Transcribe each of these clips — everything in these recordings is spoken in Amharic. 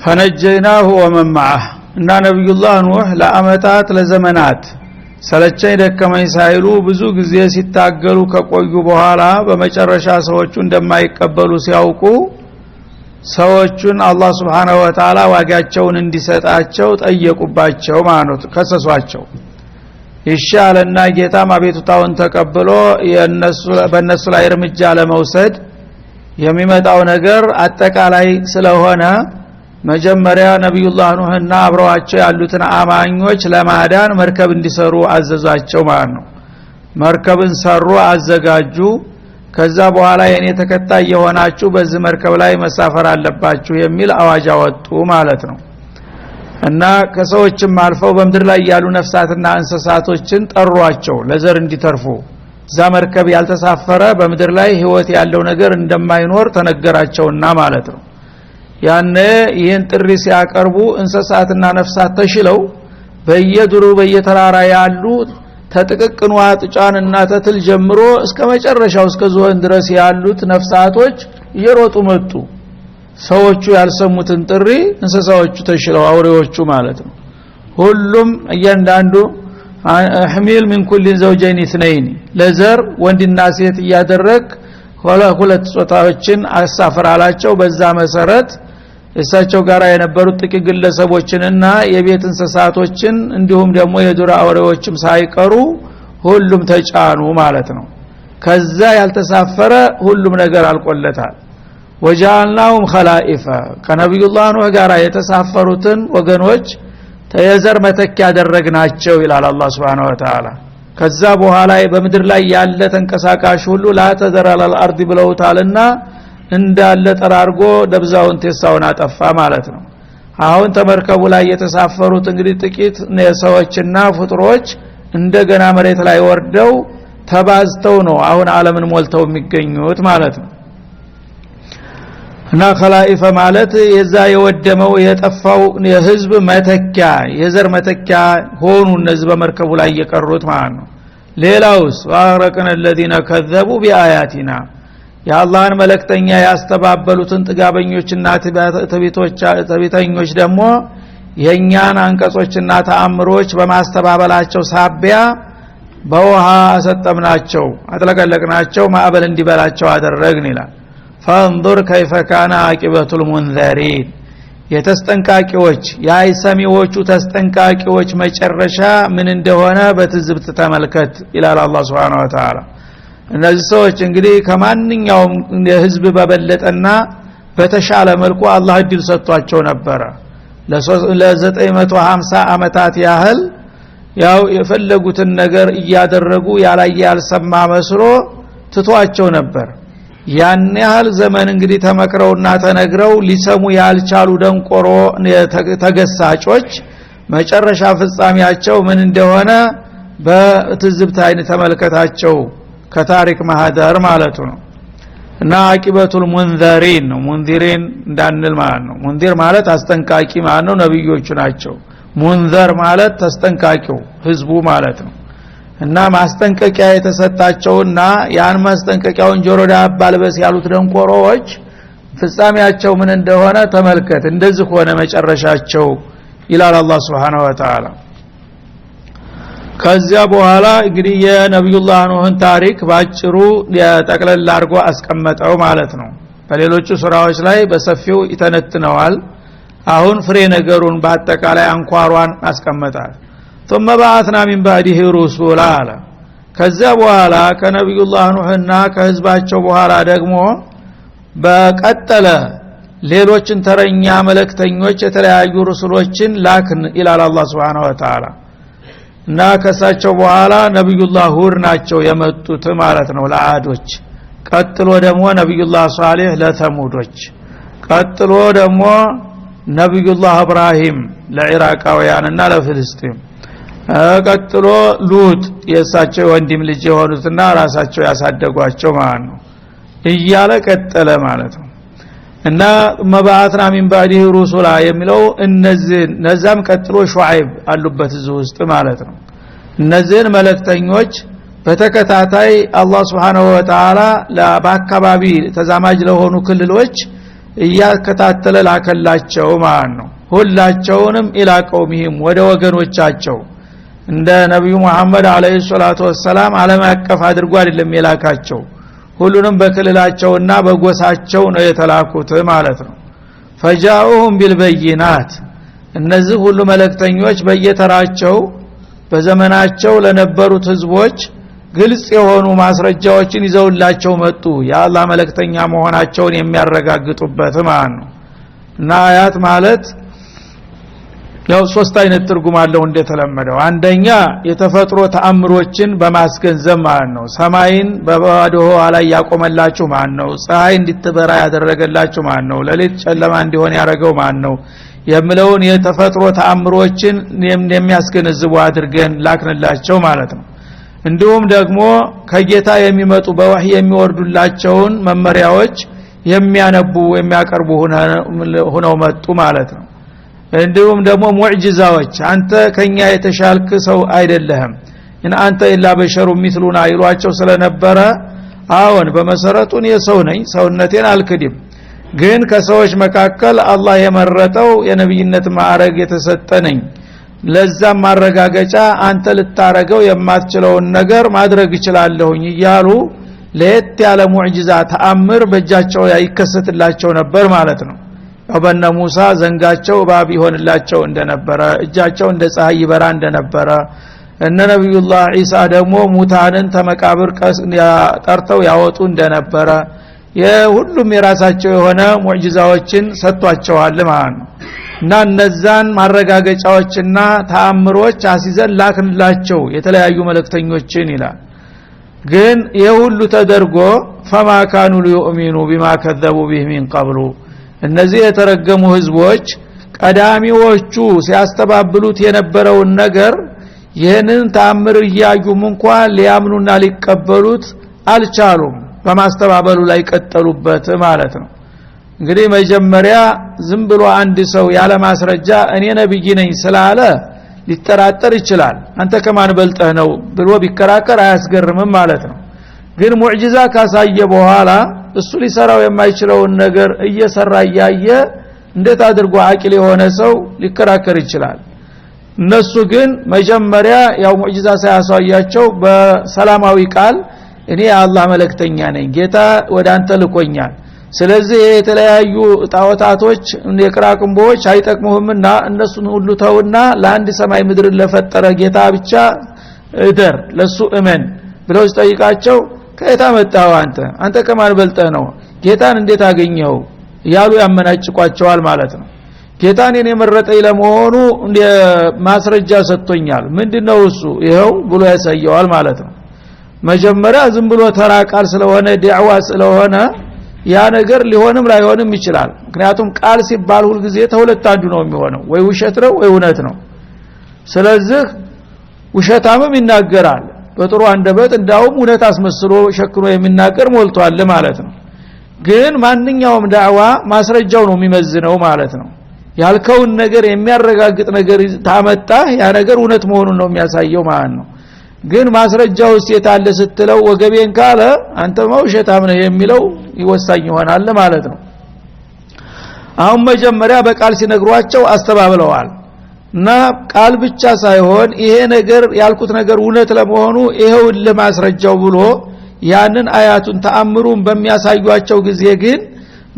ፈነጀይናሁ ወመን መዐህ እና ነብዩላህ ኑህ ለአመታት ለዘመናት ሰለቸኝ ደከመኝ ሳይሉ ብዙ ጊዜ ሲታገሉ ከቆዩ በኋላ በመጨረሻ ሰዎቹ እንደማይቀበሉ ሲያውቁ ሰዎቹን አላህ Subhanahu Wa Ta'ala ዋጋቸውን እንዲሰጣቸው ጠየቁባቸው ማለት ከሰሷቸው ይሻለና ጌታም አቤቱታውን ተቀብሎ በእነሱ ላይ እርምጃ ለመውሰድ የሚመጣው ነገር አጠቃላይ ስለሆነ መጀመሪያ ነብዩላህ ኑህና አብረዋቸው ያሉትን አማኞች ለማዳን መርከብ እንዲሰሩ አዘዛቸው ማለት ነው። መርከብን ሰሩ አዘጋጁ። ከዛ በኋላ የኔ ተከታይ የሆናችሁ በዚህ መርከብ ላይ መሳፈር አለባችሁ የሚል አዋጅ አወጡ ማለት ነው። እና ከሰዎችም አልፈው በመድር ላይ ያሉ ነፍሳትና እንስሳቶችን ጠሯቸው ለዘር እንዲተርፉ። እዛ መርከብ ያልተሳፈረ በመድር ላይ ህይወት ያለው ነገር እንደማይኖር ተነገራቸውና ማለት ነው። ያኔ ይህን ጥሪ ሲያቀርቡ እንስሳትና ነፍሳት ተሽለው በየዱሩ በየተራራ ያሉ ተጥቅቅኑ አጥጫንና ተትል ጀምሮ እስከ መጨረሻው እስከ ዙህን ድረስ ያሉት ነፍሳቶች እየሮጡ መጡ። ሰዎቹ ያልሰሙትን ጥሪ እንስሳዎቹ ተሽለው አውሬዎቹ ማለት ነው። ሁሉም እያንዳንዱ አህሚል من كل زوجين اثنين ለዘር ወንድና ሴት እያደረግ ሁለት ጾታዎችን አሳፈር አላቸው። በዛ መሰረት እሳቸው ጋር የነበሩት ጥቂት ግለሰቦችንና የቤት እንስሳቶችን እንዲሁም ደግሞ የዱር አውሬዎችም ሳይቀሩ ሁሉም ተጫኑ ማለት ነው። ከዛ ያልተሳፈረ ሁሉም ነገር አልቆለታል። ወጃልናሁም ኸላኢፈ ከነብዩላህ ኑህ ጋር የተሳፈሩትን ወገኖች የዘር መተኪያ ያደረግናቸው ይላል አላህ Subhanahu Wa Ta'ala። ከዛ በኋላ በመድር ላይ ያለ ተንቀሳቃሽ ሁሉ ላተዘራል አልአርድ ብለውታልና እንዳለ ጠራርጎ ደብዛውን ተሳውን አጠፋ ማለት ነው። አሁን ተመርከቡ ላይ የተሳፈሩት እንግዲህ ጥቂት ሰዎችና ፍጥሮች እንደገና መሬት ላይ ወርደው ተባዝተው ነው አሁን ዓለምን ሞልተው የሚገኙት ማለት ነው። እና ኸላኢፈ ማለት የዛ የወደመው የጠፋው የህዝብ መተኪያ የዘር መተኪያ ሆኑ እነዚህ በመርከቡ ላይ የቀሩት ማለት ነው። ሌላውስ ወአረቅነ الذين كذبوا بآياتنا የአላህን መልእክተኛ ያስተባበሉትን ጥጋበኞችና ተቢተኞች ደግሞ የኛን አንቀጾችና ተአምሮች በማስተባበላቸው ሳቢያ በውሃ አሰጠምናቸው አጥለቀለቅናቸው ማዕበል እንዲበላቸው አደረግን ይላል። فانظر كيف كان عاقبة المنذرين የተስጠንቃቂዎች ያይሰሚዎቹ ተስጠንቃቂዎች መጨረሻ ምን እንደሆነ በትዝብት ተመልከት ይላል አላህ Subhanahu Wa Ta'ala። እነዚህ ሰዎች እንግዲህ ከማንኛውም ህዝብ በበለጠና በተሻለ መልኩ አላህ እድል ሰጥቷቸው ነበር። ለ950 አመታት ያህል ያው የፈለጉትን ነገር እያደረጉ ያላየ ያልሰማ መስሎ ትቷቸው ነበር። ያን ያህል ዘመን እንግዲህ ተመክረውና ተነግረው ሊሰሙ ያልቻሉ ደንቆሮ ተገሳጮች መጨረሻ ፍጻሜያቸው ምን እንደሆነ በትዝብት አይን ተመልከታቸው ከታሪክ ማህደር ማለት ነው። እና አቂበቱል ሙንዚሪን ነው ሙንዚሪን እንዳንል ማለት ነው። ሙንዚር ማለት አስጠንቃቂ ማለት ነው፣ ነብዮቹ ናቸው። ሙንዘር ማለት ተስጠንቃቂው ህዝቡ ማለት ነው። እና ማስጠንቀቂያ የተሰጣቸውና ያን ማስጠንቀቂያውን ጆሮ ዳባ ልበስ ያሉት ደንቆሮዎች ፍጻሜያቸው ምን እንደሆነ ተመልከት። እንደዚህ ሆነ መጨረሻቸው ይላል አላህ Subhanahu Wa Ta'ala። ከዚያ በኋላ እንግዲህ የነብዩላህ ኑህን ታሪክ ባጭሩ ያጠቅለል አድርጎ አስቀመጠው ማለት ነው። በሌሎቹ ሱራዎች ላይ በሰፊው ይተነትነዋል። አሁን ፍሬ ነገሩን በአጠቃላይ አንኳሯን አስቀመጣል። ثم بعثنا من بعده رسولا ከዚያ በኋላ ከነብዩላህ ኑህና ከህዝባቸው በኋላ ደግሞ በቀጠለ ሌሎችን ተረኛ መልእክተኞች የተለያዩ ሩሱሎችን ላክን ይላል አላህ Subhanahu Wa Ta'ala። እና ከሳቸው በኋላ ነብዩላህ ሁድ ናቸው የመጡት ማለት ነው ለአዶች። ቀጥሎ ደግሞ ነብዩላህ ሷሊህ ለተሙዶች፣ ቀጥሎ ደግሞ ነብዩላህ ኢብራሂም ለኢራቃውያንና ለፍልስጤም፣ ቀጥሎ ሉጥ የሳቸው ወንድም ልጅ የሆኑትና ራሳቸው ያሳደጓቸው ማለት ነው እያለ ቀጠለ ማለት ነው። እና መባአትና ሚን ባዲህ ሩሱላ የሚለው እነዛም ቀጥሎ ሹዓይብ አሉበት እዚህ ውስጥ ማለት ነው። እነዚህን መልእክተኞች በተከታታይ አላህ Subhanahu Wa Ta'ala በአካባቢ ተዛማጅ ለሆኑ ክልሎች እያከታተለ ላከላቸው ማለት ነው። ሁላቸውንም ኢላቀውሚሂም ወደ ወገኖቻቸው እንደ ነብዩ መሐመድ አለይሂ ሰላቱ ወሰለም ዓለም አቀፍ አድርጎ አይደለም የላካቸው ሁሉንም በክልላቸውና በጎሳቸው ነው የተላኩት ማለት ነው። ፈጃኡሁም ቢልበይናት እነዚህ ሁሉ መልእክተኞች በየተራቸው በዘመናቸው ለነበሩት ህዝቦች ግልጽ የሆኑ ማስረጃዎችን ይዘውላቸው መጡ የአላህ መልእክተኛ መሆናቸውን የሚያረጋግጡበት ማለት ነው። እና አያት ማለት ያው ሶስት አይነት ትርጉም አለው እንደተለመደው። አንደኛ የተፈጥሮ ተአምሮችን በማስገንዘብ ማለት ነው። ሰማይን በባዶ ላይ ያቆመላችሁ ማን ነው? ፀሐይ እንድትበራ ያደረገላችሁ ማን ነው? ለሊት ጨለማ እንዲሆን ያደረገው ማን ነው? የሚለውን የተፈጥሮ ተአምሮችን የሚያስገነዝቡ አድርገን ላክንላቸው ማለት ነው። እንዲሁም ደግሞ ከጌታ የሚመጡ በወህይ የሚወርዱላቸውን መመሪያዎች የሚያነቡ የሚያቀርቡ ሆነው መጡ ማለት ነው። እንዲሁም ደግሞ ሙዕጂዛዎች አንተ ከኛ የተሻልክ ሰው አይደለህም እና አንተ ኢላ በሸሩ ሚስሉና ይሏቸው ስለነበረ አዎን በመሰረቱን የሰው ነኝ ሰውነቴን አልክድም ግን ከሰዎች መካከል አላህ የመረጠው የነብይነት ማዕረግ የተሰጠነኝ ለዛም ማረጋገጫ አንተ ልታረገው የማትችለውን ነገር ማድረግ ይችላልሁኝ እያሉ ለየት ያለ ሙዕጂዛ ተአምር በእጃቸው ይከሰትላቸው ነበር ማለት ነው። አበነ ሙሳ ዘንጋቸው እባብ ይሆንላቸው እንደነበረ እጃቸው እንደ ፀሐይ ይበራ እንደነበረ እነ ነብዩላህ ኢሳ ደግሞ ሙታንን ተመቃብር ጠርተው ያወጡ እንደነበረ የሁሉም የራሳቸው የሆነ ሙዕጂዛዎችን ሰጥቷቸዋል ማለት ነው። እና እነዛን ማረጋገጫዎችና ተአምሮች አሲዘን ላክንላቸው የተለያዩ መልእክተኞችን ይላል። ግን የሁሉ ተደርጎ ፈማ ካኑ ሊዩእሚኑ ቢማ ከዘቡ ቢሂ ሚን ቀብሉ እነዚህ የተረገሙ ህዝቦች ቀዳሚዎቹ ሲያስተባብሉት የነበረውን ነገር ይህንን ተአምር እያዩም እንኳን ሊያምኑና ሊቀበሉት አልቻሉም በማስተባበሉ ላይ ቀጠሉበት ማለት ነው። እንግዲህ መጀመሪያ ዝም ብሎ አንድ ሰው ያለ ማስረጃ እኔ ነብይ ነኝ ስላለ ሊጠራጠር ይችላል። አንተ ከማን በልጠህ ነው ብሎ ቢከራከር አያስገርምም ማለት ነው። ግን ሙዕጂዛ ካሳየ በኋላ እሱ ሊሰራው የማይችለውን ነገር እየሰራ ያየ እንዴት አድርጎ አቂል የሆነ ሰው ሊከራከር ይችላል። እነሱ ግን መጀመሪያ ያው ሙዕጂዛ ሳያሳያቸው በሰላማዊ ቃል እኔ የአላህ መልእክተኛ ነኝ ጌታ ወዳንተ ልኮኛል ስለዚህ የተለያዩ ጣዖታቶች የቅራቅንቦች አይጠቅሙህምና እነሱን ሁሉ ተውና ለአንድ ሰማይ ምድር ለፈጠረ ጌታ ብቻ እደር ለሱ እመን ብለው ሲጠይቃቸው ከየት መጣው አንተ ከማን በልጠህ ነው ጌታን እንዴት አገኘው ያሉ ያመናጭቋቸዋል ማለት ነው። ጌታን የኔ መረጠኝ ለመሆኑ ማስረጃ ሰጥቶኛል ምንድነው እሱ ይሄው ብሎ ያሳየዋል ማለት ነው። መጀመሪያ ዝም ብሎ ተራ ቃል ስለሆነ ዲዕዋ ስለሆነ ያ ነገር ሊሆንም ላይሆንም ይችላል። ምክንያቱም ቃል ሲባል ሁሉ ጊዜ ተሁለት አንዱ ነው የሚሆነው ወይ ውሸት ነው ወይ እውነት ነው። ስለዚህ ውሸታምም ይናገራል በጥሩ አንደበት እንዳውም እውነት አስመስሎ ሸክሮ የሚናገር ሞልቷል ማለት ነው። ግን ማንኛውም ዳዕዋ ማስረጃው ነው የሚመዝነው ማለት ነው። ያልከውን ነገር የሚያረጋግጥ ነገር ታመጣ ያ ነገር እውነት መሆኑን ነው የሚያሳየው ማለት ነው። ግን ማስረጃው የታለ ስትለው ወገቤን ካለ አንተ ውሸታም ነህ የሚለው ይወሳኝ ይሆናል ማለት ነው። አሁን መጀመሪያ በቃል ሲነግሯቸው አስተባብለዋል እና ቃል ብቻ ሳይሆን ይሄ ነገር ያልኩት ነገር እውነት ለመሆኑ ይሄው ለማስረጃው ብሎ ያንን አያቱን ተአምሩን በሚያሳዩአቸው ጊዜ ግን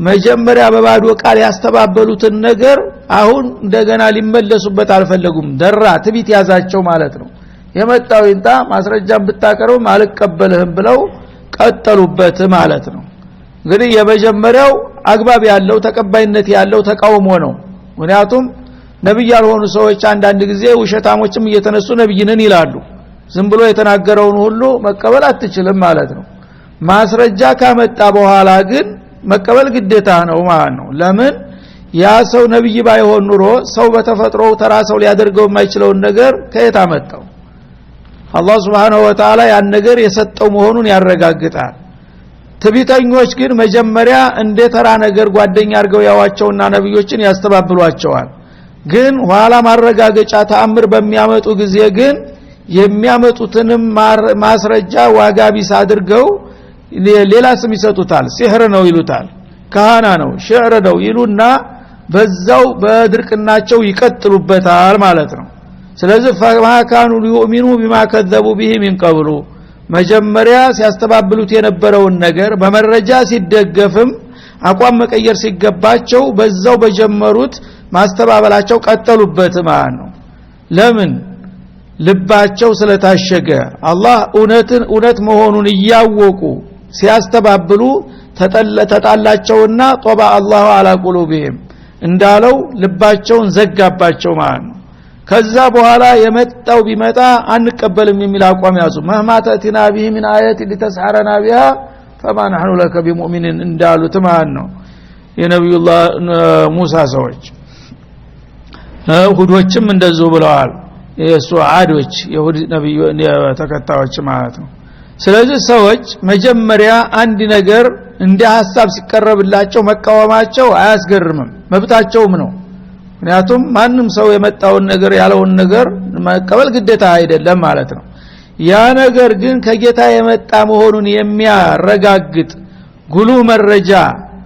መጀመሪያ በባዶ ቃል ያስተባበሉትን ነገር አሁን እንደገና ሊመለሱበት አልፈለጉም። ደራ ትቢት ያዛቸው ማለት ነው። የመጣው ይንታ ማስረጃን ብታቀርብም አልቀበልህም ብለው ቀጠሉበት ማለት ነው። እንግዲህ የመጀመሪያው አግባብ ያለው ተቀባይነት ያለው ተቃውሞ ነው። ምክንያቱም ነብይ ያልሆኑ ሰዎች አንዳንድ ጊዜ ውሸታሞችም እየተነሱ ነብይ ነን ይላሉ። ዝም ብሎ የተናገረውን ሁሉ መቀበል አትችልም ማለት ነው። ማስረጃ ካመጣ በኋላ ግን መቀበል ግዴታ ነው ማለት ነው። ለምን ያ ሰው ነብይ ባይሆን ኑሮ ሰው በተፈጥሮ ተራ ሰው ሊያደርገው የማይችለውን ነገር ከየት አመጣው? አላህ Subhanahu Wa Ta'ala ያን ነገር የሰጠው መሆኑን ያረጋግጣል። ትቢተኞች ግን መጀመሪያ እንደ ተራ ነገር ጓደኛ አድርገው ያዋቸውና ነብዮችን ያስተባብሏቸዋል። ግን ኋላ ማረጋገጫ ተአምር በሚያመጡ ጊዜ ግን የሚያመጡትንም ማስረጃ ዋጋ ቢስ አድርገው ሌላ ስም ይሰጡታል። ሲህር ነው ይሉታል። ካህና ነው ሽዕር ነው ይሉና በዛው በድርቅናቸው ይቀጥሉበታል ማለት ነው። ስለዚህ ፈማካኑ ሊዩሚኑ ቢማ ከዘቡ ቢሂ ሚን ቀብሉ መጀመሪያ ሲያስተባብሉት የነበረውን ነገር በመረጃ ሲደገፍም አቋም መቀየር ሲገባቸው በዛው በጀመሩት ማስተባበላቸው ቀጠሉበት ማለት ነው። ለምን? ልባቸው ስለታሸገ አላህ እውነት መሆኑን እያወቁ ሲያስተባብሉ ተጣላቸውና ጦባ አላሁ አላ ቁሉቢሂም እንዳለው ልባቸውን ዘጋባቸው ማለት ነው። ከዛ በኋላ የመጣው ቢመጣ አንቀበልም የሚል አቋም ያዙ። መህማተቲና ቢሂ ሚን አያት ሊተስሐረና ቢሃ ፈማ ነህኑ ለከ ቢሙእሚኒን እንዳሉት ማለት ነው የነብዩላህ ሙሳ ሰዎች። ሁዶችም እንደዚሁ ብለዋል የሱ አዶች የሁድ ነብዩ ተከታዮች ማለት ነው። ስለዚህ ሰዎች መጀመሪያ አንድ ነገር እንደ ሐሳብ ሲቀርብላቸው መቃወማቸው አያስገርምም፣ መብታቸውም ነው። ምክንያቱም ማንም ሰው የመጣውን ነገር ያለውን ነገር መቀበል ግዴታ አይደለም ማለት ነው። ያ ነገር ግን ከጌታ የመጣ መሆኑን የሚያረጋግጥ ጉሉ መረጃ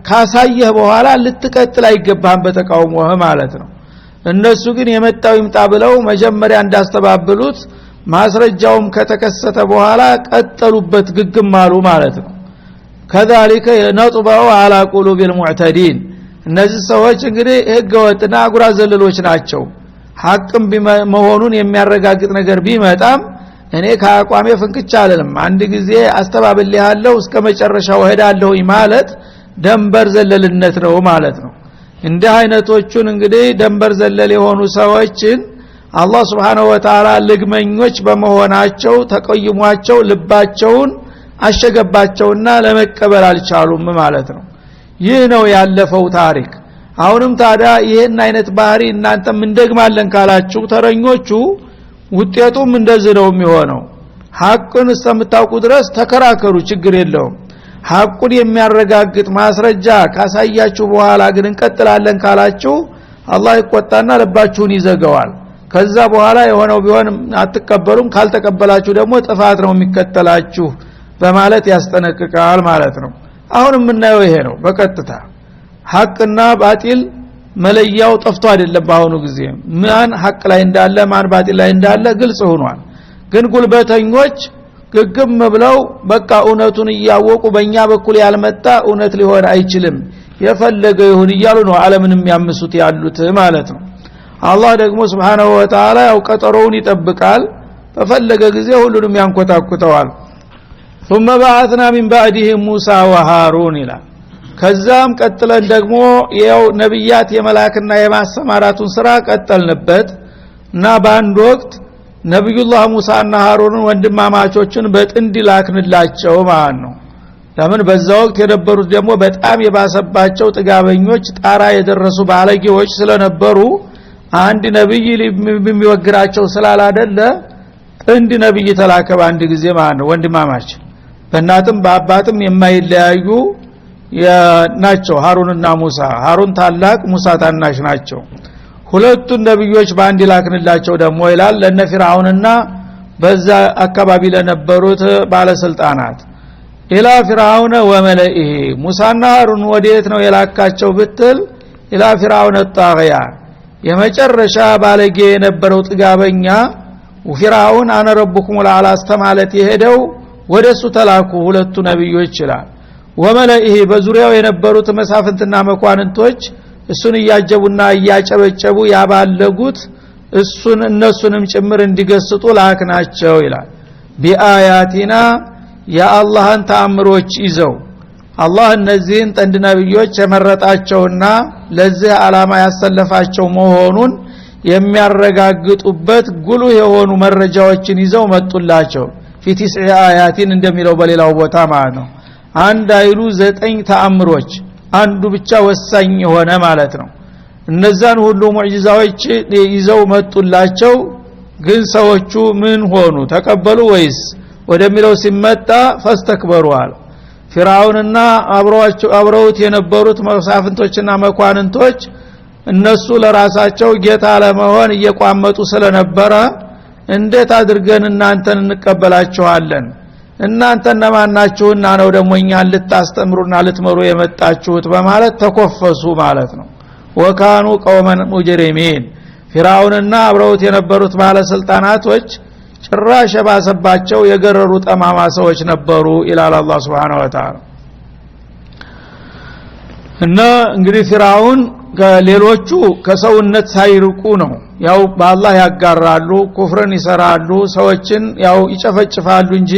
ካሳየህ በኋላ ልትቀጥል አይገባህም በተቃውሞህ ማለት ነው። እነሱ ግን የመጣው ይምጣ ብለው መጀመሪያ እንዳስተባበሉት ማስረጃውም ከተከሰተ በኋላ ቀጠሉበት ግግም አሉ ማለት ነው። ከذلك نطبع على قلوب المعتدين እነዚህ ሰዎች እንግዲህ ህገወጥና አጉራ ዘለሎች ናቸው። ሐቅም መሆኑን የሚያረጋግጥ ነገር ቢመጣም እኔ ከአቋሜ ፍንክቻ አልልም፣ አንድ ጊዜ አስተባብልሃለሁ እስከ መጨረሻው ሄዳለሁ ማለት ደንበር ዘለልነት ነው ማለት ነው። እንዲህ አይነቶቹን እንግዲህ ደንበር ዘለል የሆኑ ሰዎችን አላህ Subhanahu Wa Ta'ala ልግመኞች በመሆናቸው ተቀይሟቸው ልባቸውን አሸገባቸውና ለመቀበል አልቻሉም ማለት ነው። ይህ ነው ያለፈው ታሪክ። አሁንም ታዲያ ይሄን አይነት ባህሪ እናንተም እንደግማለን ካላችሁ ተረኞቹ ውጤቱም እንደዚህ ነው የሚሆነው። ሐቁን እስከምታውቁ ድረስ ተከራከሩ፣ ችግር የለውም። ሐቁን የሚያረጋግጥ ማስረጃ ካሳያችሁ በኋላ ግን እንቀጥላለን ካላችሁ አላህ ይቆጣና ልባችሁን ይዘጋዋል። ከዛ በኋላ የሆነው ቢሆን አትቀበሉም፣ ካልተቀበላችሁ ደግሞ ጥፋት ነው የሚከተላችሁ በማለት ያስጠነቅቃል ማለት ነው። አሁን የምናየው ይሄ ነው። በቀጥታ ሐቅና ባጢል መለያው ጠፍቶ አይደለም። በአሁኑ ጊዜ ማን ሐቅ ላይ እንዳለ ማን ባጢል ላይ እንዳለ ግልጽ ሆኗል። ግን ጉልበተኞች ግግም ብለው በቃ እውነቱን እያወቁ በእኛ በኩል ያልመጣ እውነት ሊሆን አይችልም የፈለገ ይሁን እያሉ ነው ዓለምንም ያምሱት ያሉት ማለት ነው። አላህ ደግሞ Subhanahu Wa Ta'ala ያው ቀጠሮውን ይጠብቃል፣ በፈለገ ጊዜ ሁሉንም ያንኮታኩተዋል። ثم بعثنا من بعدهم موسى وهارون إلى ከዛም ቀጥለን ደግሞ ያው ነብያት የመላክና የማሰማራቱን ስራ ቀጠልንበት እና በአንድ ወቅት ነብዩላህ ሙሳና ሃሩንን ወንድማማቾችን በጥንድ ላክንላቸው ማለት ነው። ለምን በዛ ወቅት የነበሩት ደግሞ በጣም የባሰባቸው ጥጋበኞች ጣራ የደረሱ ባለጌዎች ስለነበሩ አንድ ነብይ የሚወግራቸው ስላላደለ ጥንድ ነብይ ተላከ በአንድ ጊዜ ማለት ነው። ወንድማማች በእናትም በአባትም የማይለያዩ ናቸው ሃሩንና ሙሳ። ሃሩን ታላቅ ሙሳ ታናሽ ናቸው። ሁለቱን ነብዮች በአንድ ላክንላቸው ደግሞ ይላል ለነ ፊርዓውንና በዛ አካባቢ ለነበሩት ባለስልጣናት። ኢላ ፊርዓውን ወመለኢሂ ሙሳና ሃሩን ወዴት ነው የላካቸው ብትል ኢላ ፊርዓውን ጣግያ የመጨረሻ ባለጌ የነበረው ጥጋበኛ ወፊርዓውን አነ ረብኩም ለአላ አስተማለት የሄደው ወደሱ ተላኩ ሁለቱ ነብዮች ይላል። ወመለኢሂ በዙሪያው የነበሩት መሳፍንትና መኳንንቶች እሱን ያጀቡና ያጨበጨቡ ያባለጉት እነሱንም ጭምር እንዲገስጡ ላክናቸው ይላል። ቢአያቲና የአላህን ተአምሮች ይዘው አላህ እነዚህን ጥንድ ነብዮች የመረጣቸውና ለዚህ ዓላማ ያሰለፋቸው መሆኑን የሚያረጋግጡበት ጉልህ የሆኑ መረጃዎችን ይዘው መጡላቸው። في 9 አያቲን እንደሚለው በሌላው ቦታ ማለት ነው። አንድ አይሉ 9 ተአምሮች አንዱ ብቻ ወሳኝ የሆነ ማለት ነው። እነዛን ሁሉ ሙዕጂዛዎች ይዘው መጡላቸው። ግን ሰዎቹ ምን ሆኑ? ተቀበሉ ወይስ ወደሚለው ሲመጣ ፈስተክበሩዋል። ፊርዓውንና አብረውት የነበሩት መሳፍንቶችና መኳንንቶች እነሱ ለራሳቸው ጌታ ለመሆን እየቋመጡ ስለነበረ እንዴት አድርገን እናንተን እንቀበላችኋለን? እናንተ እነማናችሁና ነው ደግሞ እኛን ልታስተምሩና ልትመሩ የመጣችሁት በማለት ተኮፈሱ ማለት ነው። ወካኑ ቀውመን ሙጅሪሚን ፊርዓውንና አብረውት የነበሩት ባለስልጣናቶች ጭራሽ ባሰባቸው የገረሩ ጠማማ ሰዎች ነበሩ ይላል አላህ Subhanahu Wa Ta'ala። እና እንግዲህ ፊርዓውን ከሌሎቹ ከሰውነት ሳይርቁ ነው ያው በአላህ ያጋራሉ ኩፍርን ይሰራሉ ሰዎችን ያው ይጨፈጭፋሉ እንጂ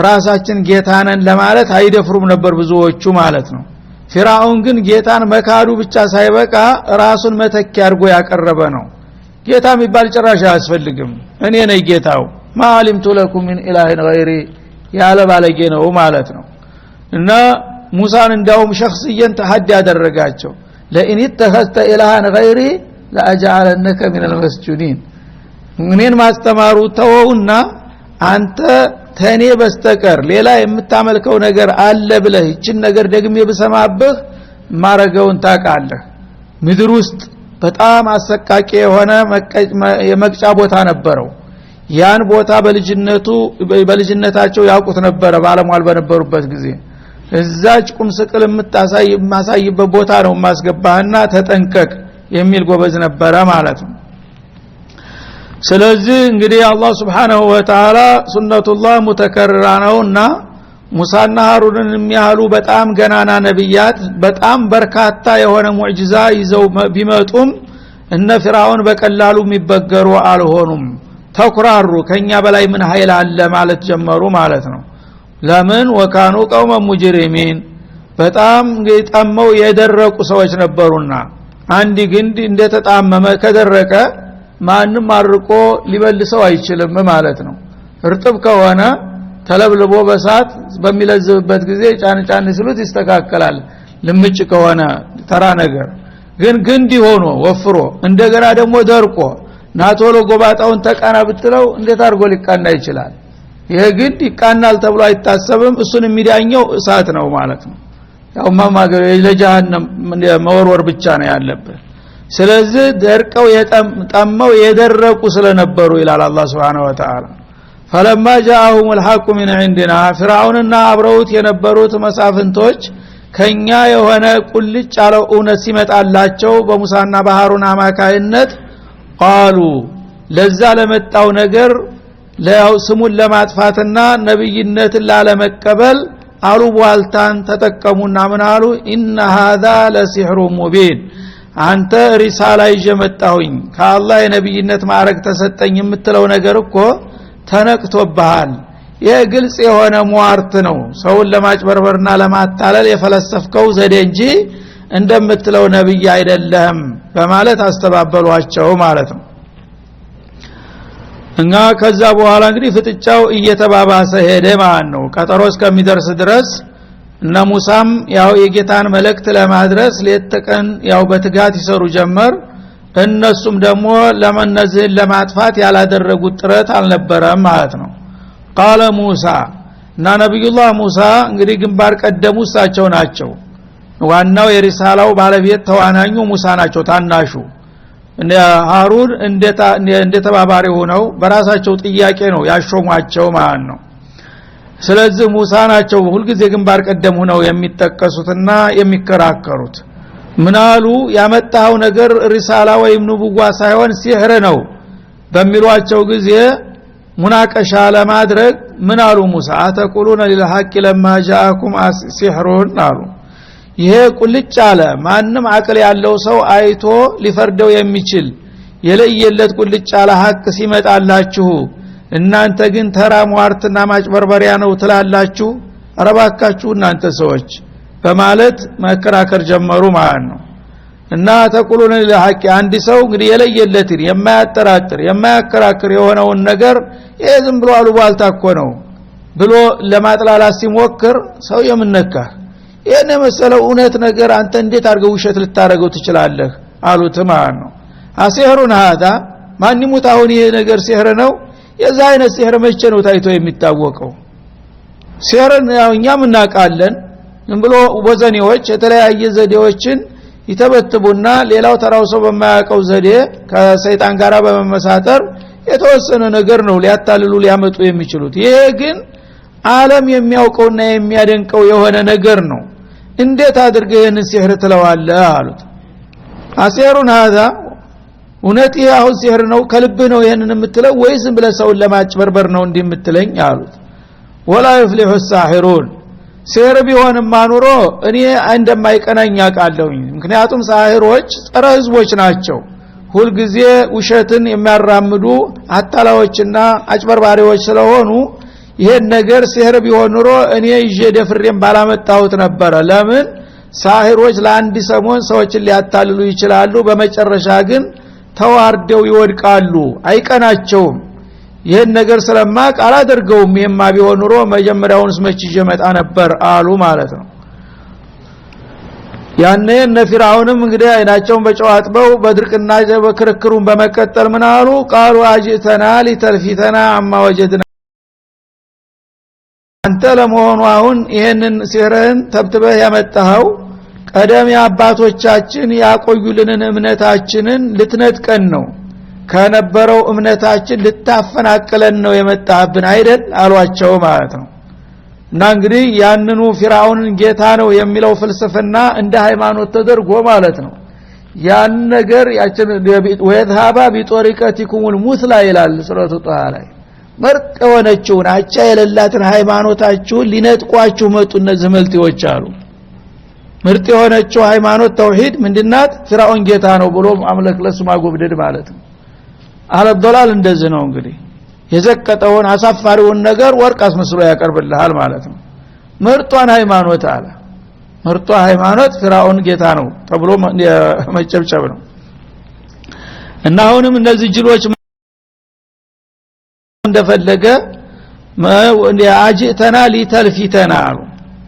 ራሳችን ጌታነን ለማለት አይደፍሩም ነበር ብዙዎቹ ማለት ነው። ፊርዓውን ግን ጌታን መካዱ ብቻ ሳይበቃ ራሱን መተኪያ አድርጎ ያቀረበ ነው። ጌታ የሚባል ጭራሽ አያስፈልግም እኔ ነኝ ጌታው ማአሊምቱ ለኩም ሚን ኢላሂን ገይሪ ያለ ባለጌ ነው ማለት ነው። እና ሙሳን እንዳውም ሸخصيا ተሐዲ ያደረጋቸው ለኢን ተኸስተ ኢላሃን ገይሪ ለአجعلنك من المسجونين እኔን ማስተማሩ ተወውና አንተ ተኔ በስተቀር ሌላ የምታመልከው ነገር አለ ብለህ እቺን ነገር ደግሜ በሰማብህ ማረገውን ታቃለህ። ምድር ውስጥ በጣም አሰቃቂ የሆነ የመቅጫ ቦታ ነበረው። ያን ቦታ በልጅነታቸው ያውቁት ነበር ባለሟል በነበሩበት ጊዜ እዛች ቁም ስቅል ማሳይበት ቦታ ነው ማስገባህና ተጠንቀቅ የሚል ጎበዝ ነበረ ማለት ነው። ስለዚህ እንግዲህ አላህ Subhanahu Wa Ta'ala ሱነቱላህ ሙተከረራ ነውና ሙሳና ሃሩንን የሚያህሉ በጣም ገናና ነብያት በጣም በርካታ የሆነ ሙዕጂዛ ይዘው ቢመጡም እነ ፊርዓውን በቀላሉ የሚበገሩ አልሆኑም። ተኩራሩ ከኛ በላይ ምን ኃይል አለ ማለት ጀመሩ ማለት ነው። ለምን ወካኑ ቀውመ ሙጅሪሚን በጣም ጠመው የደረቁ ሰዎች ነበሩና አንዲ ግንድ እንደተጣመመ ከደረቀ ማንንም አርቆ ሊበልሰው አይችልም ማለት ነው። እርጥብ ከሆነ ተለብልቦ በሳት በሚለዝብበት ጊዜ ጫን ሲሉት ይስተካከላል። ልምጭ ከሆነ ተራ ነገር ግን ግንድ ሆኖ ወፍሮ እንደገና ደግሞ ደርቆ ናቶሎ ጎባጣውን ተቃና ብትለው እንዴት አርጎ ሊቃና ይችላል? ይሄ ግንድ ይቃናል ተብሎ አይታሰብም። እሱን የሚዳኘው እሳት ነው ማለት ነው። ያው ማማገር ለጀሃነም መወርወር ብቻ ነው ያለበት። ስለዚህ ደርቀው የጠመው የደረቁ ስለነበሩ ይላል አላህ Subhanahu Wa Ta'ala። فلما جاءهم الحق من عندنا فرعونና አብረውት የነበሩት መሳፍንቶች ከኛ የሆነ ቁልጭ ያለው እውነት ሲመጣላቸው በሙሳና በሃሩን አማካይነት قالوا ለዛ ለመጣው ነገር ለስሙን ለማጥፋትና ነብይነትን ላለመቀበል አሉ ዋልታን ተጠቀሙና ምን አሉ ኢነ هذا لسحر مبين አንተ ሪሳላ ይጀመጣሁኝ ከአላህ የነብይነት ማዕረግ ተሰጠኝ የምትለው ነገር እኮ ተነቅቶብሃል። ይሄ ግልጽ የሆነ ሟርት ነው ሰውን ለማጭበርበርና ለማታለል የፈለሰፍከው ዘዴ እንጂ እንደምትለው ነብይ አይደለም በማለት አስተባበሏቸው ማለት ነው። እና ከዛ በኋላ እንግዲህ ፍጥጫው እየተባባሰ ሄደ ማለት ነው። ቀጠሮ እስከሚደርስ ድረስ እነ ሙሳም ያው የጌታን መልእክት ለማድረስ ለተቀን ያው በትጋት ይሰሩ ጀመር። እነሱም ደግሞ ለመነዝህን ለማጥፋት ያላደረጉት ጥረት አልነበረም ማለት ነው። ቃለ ሙሳ እና ነብዩላህ ሙሳ እንግዲህ ግንባር ቀደሙ እሳቸው ናቸው። ዋናው የሪሳላው ባለቤት ተዋናኙ ሙሳ ናቸው ታናሹ። እንደ ሃሩን እንደ ተባባሪ ሆነው በራሳቸው ጥያቄ ነው ያሾሟቸው ማለት ነው። ስለዚህ ሙሳ ናቸው ሁልጊዜ ግንባር ቀደም ሆነው የሚጠቀሱትና የሚከራከሩት። ምናሉ ያመጣው ነገር ሪሳላ ወይም ንቡዋ ሳይሆን ሲህር ነው በሚሏቸው ጊዜ ሙናቀሻ ለማድረግ ምናሉ ሙሳ አተቁሉነ ሊልሐቅ ለማ ጃአኩም ሲህሩን አሉ። ይሄ ቁልጭ አለ ማንም አቅል ያለው ሰው አይቶ ሊፈርደው የሚችል የለየለት ቁልጭ አለ ሐቅ ሲመጣላችሁ እናንተ ግን ተራ ሟርትና ማጭበርበሪያ ነው ትላላችሁ አረባካችሁ እናንተ ሰዎች በማለት መከራከር ጀመሩ ማለት ነው። እና ተቁሉነ ለሐቅ አንዲ ሰው እንግዲህ የለየለትን የማያጠራጥር የማያከራክር የሆነውን ነገር ዝም ብሎ አሉባልታ እኮ ነው ብሎ ለማጥላላት ሲሞክር ሰው የምነካ የነ መሰለው እውነት ነገር አንተ እንዴት አድርገው ውሸት ልታረገው ትችላለህ አሉት ማለት ነው። አሲህሩን هذا ማን ይሙታውን ይሄ ነገር ሲህር ነው? የዛ አይነት ሲህር መቼ ነው ታይቶ የሚታወቀው? ሲህርን ያው እኛም እናውቃለን ዝም ብሎ ወዘኔዎች የተለያየ ዘዴዎችን ይተበትቡና ሌላው ተራው ሰው በማያውቀው ዘዴ ከሰይጣን ጋራ በመመሳጠር የተወሰነ ነገር ነው ሊያታልሉ ሊያመጡ የሚችሉት። ይሄ ግን ዓለም የሚያውቀውና የሚያደንቀው የሆነ ነገር ነው እንዴት አድርገህ ይህን ሲህር ትለዋለህ አሉት አሲሩን هذا እውነት ይሄ አሁን ሲህር ነው ከልብህ ነው ይሄንን የምትለው ወይስ ብለህ ሰውን ለማጭበርበር ነው እንዲህ የምትለኝ አሉት ወላ ይፍሊሁ الساحرون ሲህር ቢሆንም ማኑሮ እኔ እንደማይቀናኝ አውቃለሁኝ ምክንያቱም ሳሂሮች ጸረ ህዝቦች ናቸው ሁሉ ጊዜ ውሸትን የሚያራምዱ አጣላዎችና አጭበርባሪዎች ስለሆኑ ይሄን ነገር ሲህር ቢሆን ኑሮ እኔ ይዤ ደፍሬም ባላመጣሁት ነበር ለምን ሳሂሮች ለአንድ ሰሞን ሰዎችን ሊያታልሉ ይችላሉ በመጨረሻ ግን ተዋርደው ይወድቃሉ አይቀናቸውም ይሄን ነገር ስለማቅ አላደርገውም የማ ቢሆን ኑሮ መጀመሪያውንስ መች ይዤ መጣ ነበር አሉ ማለት ነው ያኔ ነፍራውንም እንግዲህ አይናቸውን በጨዋጥበው በድርቅና በክርክሩን በመቀጠል ምን አሉ ቃሉ አጅተና ሊተልፊተና አማ ወጀድና አንተ ለመሆኑ አሁን ይሄንን ሲህርን ተብትበህ ያመጣኸው ቀደም ያባቶቻችን ያቆዩልንን እምነታችንን ልትነጥቀን ነው ከነበረው እምነታችን ልታፈናቅለን ነው የመጣብን አይደል አሏቸው ማለት ነው እና እንግዲህ ያንኑ ፊራውንን ጌታ ነው የሚለው ፍልስፍና እንደ ሃይማኖት ተደርጎ ማለት ነው ያን ነገር ያችን ወይذهب بطريقتكم المثلى ይላል ሱረቱ ጣሃ ላይ መርጥ የሆነችውን አቻ የሌላትን ሃይማኖታችሁን ሊነጥቋችሁ መጡ እነዚህ መልቲዎች አሉ ምርጥ የሆነችው ሃይማኖት ተውሂድ ምንድናት ፊራውን ጌታ ነው ብሎ አምለክ ለሱ ማጎብደድ ማለት ነው አለ ዶላል እንደዚህ ነው እንግዲህ የዘቀጠውን አሳፋሪውን ነገር ወርቅ አስመስሎ ያቀርብልሃል ማለት ነው ምርጧን ሃይማኖት አለ ምርጧ ሃይማኖት ፊራውን ጌታ ነው ተብሎ መጨብጨብ ነው እና አሁንም እነዚህ ጅሎች እንደፈለገ አጅተና ሊተልፊተና አሉ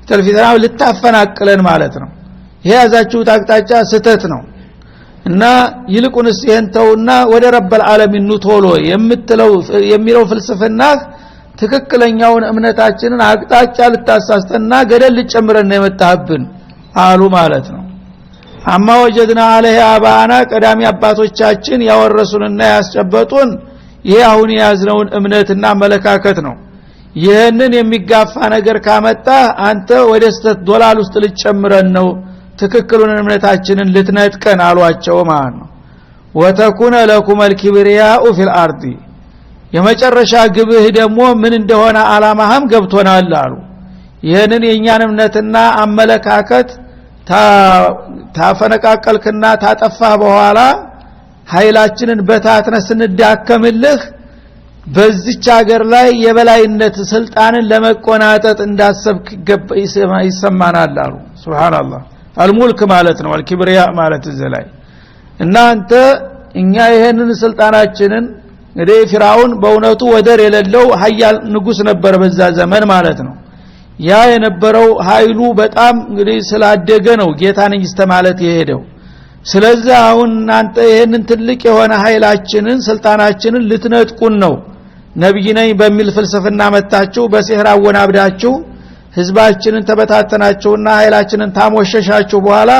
ተልፊተና ልታፈናቅለን ማለት ነው ይሄ ያዛችሁ ታቅጣጫ ስተት ነው እና ይልቁንስ ይሄንተውና ወደ ረበል ዓለሚን ኑቶሎ የሚለው ፍልስፍና ትክክለኛውን እምነታችንን አቅጣጫ ልታሳስተና ገደል ልጨምረን የመጣብን አሉ ማለት ነው አማ ወጀድና አለህ አባና ቀዳሚ አባቶቻችን ያወረሱንና ያስጨበጡን ይሄ አሁን ያዝነውን እምነትና መለካከት ነው ይሄንን የሚጋፋ ነገር ካመጣ አንተ ወደ ስተት ዶላል ውስጥ ልጨምረን ነው ትክክሉን እምነታችንን ልትነጥቀን አሏቸው ማለት ነው ወተኩነ ለኩም الكبرياء في الارض የመጨረሻ ግብህ ደግሞ ምን እንደሆነ አላማህም ገብቶናል አሉ ይሄንን የኛን እምነትና አመለካከት ታፈነቃቀልክና ታጠፋህ በኋላ ኃይላችንን በታትነ ስንዳከምልህ በዚች ሀገር ላይ የበላይነት ስልጣንን ለመቆናጠጥ እንዳሰብክ ይሰማናል አሉ ሱብሃንአላህ አልሙልክ ማለት ነው አልኪብሪያ ማለት ዘላይ እናንተ እኛ ይሄንን ስልጣናችንን እንግዲህ ፊራውን በእውነቱ ወደር የሌለው ኃያል ንጉስ ነበር በዛ ዘመን ማለት ነው ያ የነበረው ኃይሉ በጣም እንግዲህ ስላደገ ነው ጌታ ነኝ ማለት የሄደው ስለዚህ አሁን እናንተ ይሄንን ትልቅ የሆነ ኃይላችንን ስልጣናችንን ልትነጥቁን ነው ነብይ ነኝ በሚል ፍልስፍና መጣችሁ በሲህር አወናብዳችሁ ህዝባችንን ተበታተናችሁና ኃይላችንን ታሞሸሻችሁ በኋላ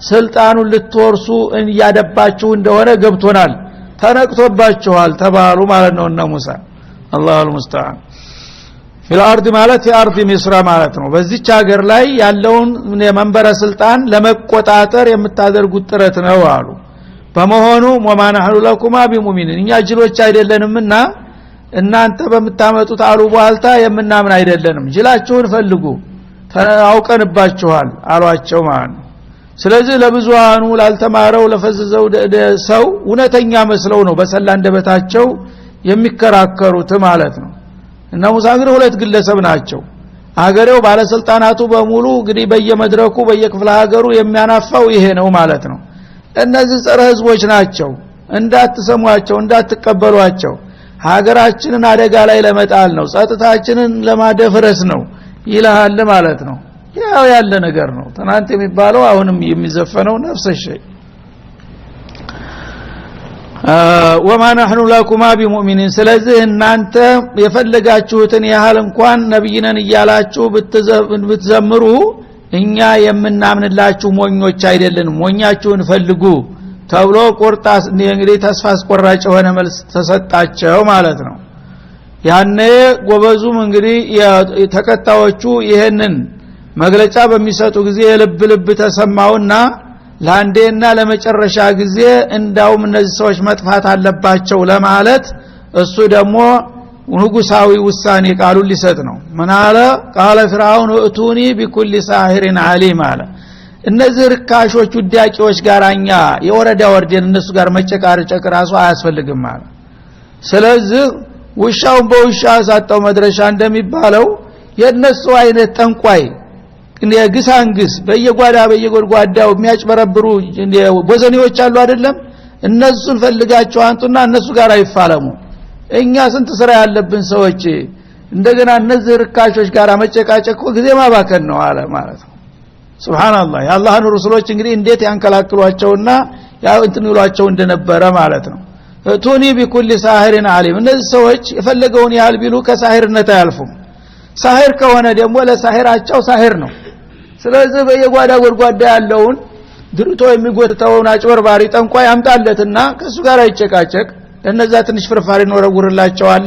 ስልጣኑን ልትወርሱ ያደባችሁ እንደሆነ ገብቶናል ተነቅቶባችኋል ተባሉ ማለት ነው እነ ሙሳ አላሁ المستعان في الارض ማለት የአርድ ሚስራ ማለት ነው በዚች ሀገር ላይ ያለውን የመንበረ ስልጣን ለመቆጣጠር የምታደርጉት ጥረት ነው አሉ በመሆኑ ወማናህሉ ለኩማ ቢሙሚኒን እኛ ጅሎች አይደለንምና እናንተ በመታመጡት አሉ በኋልታ የምናምን አይደለንም ጅላችሁን ፈልጉ አውቀንባችኋል አሏቸው ማለት ነው ስለዚህ ለብዙሃኑ ላልተማረው ለፈዘዘው ሰው እውነተኛ መስለው ነው በሰላ እንደበታቸው የሚከራከሩት ማለት ነው እና ሙሳ ግን ሁለት ግለሰብ ናቸው አገሬው ባለስልጣናቱ በሙሉ እንግዲህ በየመድረኩ በየክፍለ ሀገሩ የሚያናፋው ይሄ ነው ማለት ነው እነዚህ ጸረ ህዝቦች ናቸው እንዳትሰሟቸው እንዳትቀበሏቸው ሀገራችንን አደጋ ላይ ለመጣል ነው ጸጥታችንን ለማደፍረስ ነው ይላል ማለት ነው ያው ያለ ነገር ነው ትናንት የሚባለው አሁንም የሚዘፈነው ነፍስ ሸይ ወማ ነህኑ ለኩማ ቢሙእሚኒን ስለዚህ እናንተ የፈለጋችሁትን ያህል እንኳን ነብይነን ይያላችሁ ብትዘምሩ እኛ የምናምንላችሁ ሞኞች አይደለንም ሞኛችሁን ፈልጉ ተብሎ ቆርጣስ እንግዲህ ተስፋ አስቆራጭ ሆነ መልስ ተሰጣቸው ማለት ነው ያኔ ጎበዙም እንግዲህ ተከታዮቹ ይሄንን መግለጫ በሚሰጡ ጊዜ ልብ ተሰማውና ለአንዴና ለመጨረሻ ጊዜ እንዳውም እነዚህ ሰዎች መጥፋት አለባቸው ለማለት እሱ ደግሞ ንጉሳዊ ውሳኔ ቃሉን ሊሰጥ ነው። ምን አለ? ቃለ ፍርዓውን እቱኒ ቢኩል ሳሂሪን ዓሊም አለ። እነዚህ ርካሾች ውዳቂዎች ጋራኛ የወረዳ ወርደን እነሱ ጋር መጨቃጨቅ ራሱ አያስፈልግም አለ። ስለዚህ ውሻውን በውሻ ሳጣው መድረሻ እንደሚባለው የነሱ አይነት ጠንቋይ ግሳንግስ በየጓዳው የሚያጭበረብሩ ቦዘኔዎች አሉ አይደለም? እነሱን ፈልጋቸው አንጡና እነሱ ጋር አይፋለሙ። እኛ ስንት ስራ ያለብን ሰዎች እንደገና እነዚህ ርካሾች ጋር መጨቃጨቅ ጊዜ ማባከን ነው አለ ማለት ነው። ሱብሃንአላህ የአላህን ረሱሎች እንግዲህ እንዴት ያንከላክሏቸውና ያው እንትን ይሏቸው እንደነበረ ማለት ነው። ቱኒ ቢኩል ሳሂሪን ዓሊም እነዚህ ሰዎች የፈለገውን ያህል ቢሉ ከሳሂርነት አያልፉም። ሳሂር ከሆነ ደግሞ ለሳሂራቸው ሳሂር ነው። ስለዚህ በየጓዳ ያለውን ድርቶ የሚጎተተውን አጭበርባሪ ጠንቋይ አምጣለትና ከሱ ጋር አይጨቃጨቅ፣ እነዛ ትንሽ ፍርፋሪ ነው ረጉርላቸዋል